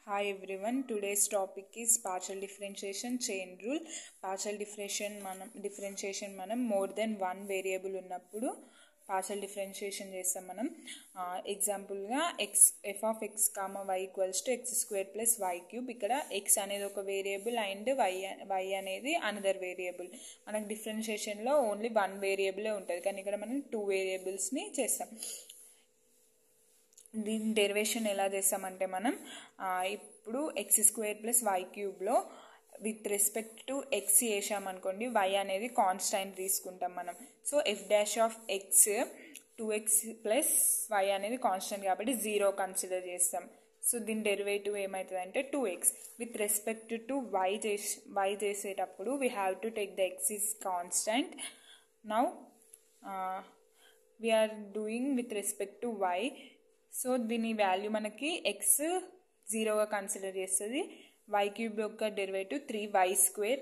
Hi everyone, today's topic is partial differentiation chain rule. Partial differentiation మనం more than one variable ఉన్నప్పుడు partial differentiation చేస్తాం మనం. ఎగ్జాంపుల్గా f of x, y equals to x square plus y cube. ఇక్కడ x అనేది ఒక variable and y అనేది another variable. మనకు డిఫరెన్షియేషన్లో ఓన్లీ వన్ వేరియబులే ఉంటుంది, కానీ ఇక్కడ మనం టూ వేరియబుల్స్ని చేస్తాం. దీని డెరివేషన్ ఎలా చేస్తామంటే మనం ఇప్పుడు ఎక్స్ స్క్వేర్ ప్లస్ వై క్యూబ్లో విత్ రెస్పెక్ట్ టు ఎక్స్ చేసామనుకోండి, వై అనేది కాన్స్టాంట్ తీసుకుంటాం మనం. So f dash of x 2x plus y అనేది కాన్స్టాంట్ కాబట్టి 0 కన్సిడర్ చేస్తాం. సో దీని డెరివేటివ్ ఏమవుతుందంటే 2x. With respect to y చేసేటప్పుడు we have to take the x is constant. Now we are doing with respect to y. So దీని value మనకి x 0గా consider చేస్తుంది. వై క్యూబ్ యొక్క derivative 3y square.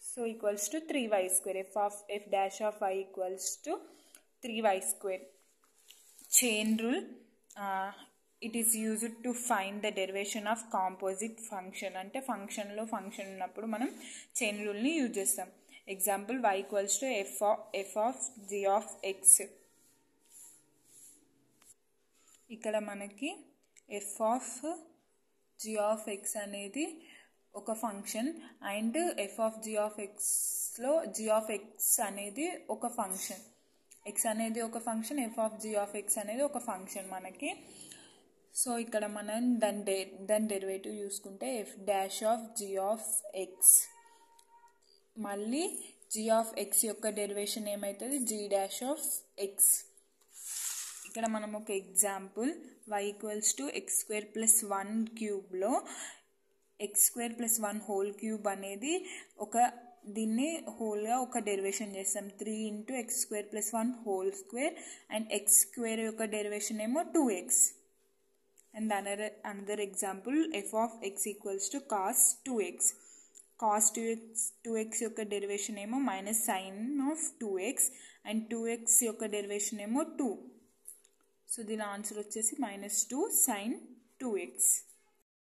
So equals to 3y square. F dash of y equals to 3y square. Chain rule it is used to find the derivation of composite function. అంటే ఫంక్షన్లో function ఉన్నప్పుడు మనం chain రూల్ని use చేస్తాం. Example y equals to f of g of x. ఇక్కడ మనకి f of G of X అనేది ఒక function and f of G of ఎక్స్లో జీ ఆఫ్ ఎక్స్ అనేది ఒక ఫంక్షన్. ఎక్స్ అనేది ఒక function, F of G of X అనేది ఒక ఫంక్షన్ మనకి. సో ఇక్కడ మనం దాని డెరివేటివ్ చూసుకుంటే f dash of G of x, మళ్ళీ జీ ఆఫ్ ఎక్స్ యొక్క డెరివేషన్ ఏమవుతుంది జీ డాష్ ఆఫ్ ఎక్స్. ఇక్కడ మనం ఒక example y equals to x square plus 1 క్యూబ్లో x square plus 1 whole cube అనేది దీన్ని హోల్గా ఒక డెరివేషన్ చేస్తాం. 3 into x square plus 1 whole square and x square యొక్క డెరివేషన్ ఏమో 2x. And another example f of x equals to cos 2x. Cos 2x యొక్క derivation ఏమో minus sign of 2x and 2x యొక్క derivation ఏమో 2. So దీని answer వచ్చేసి -2 sin 2x.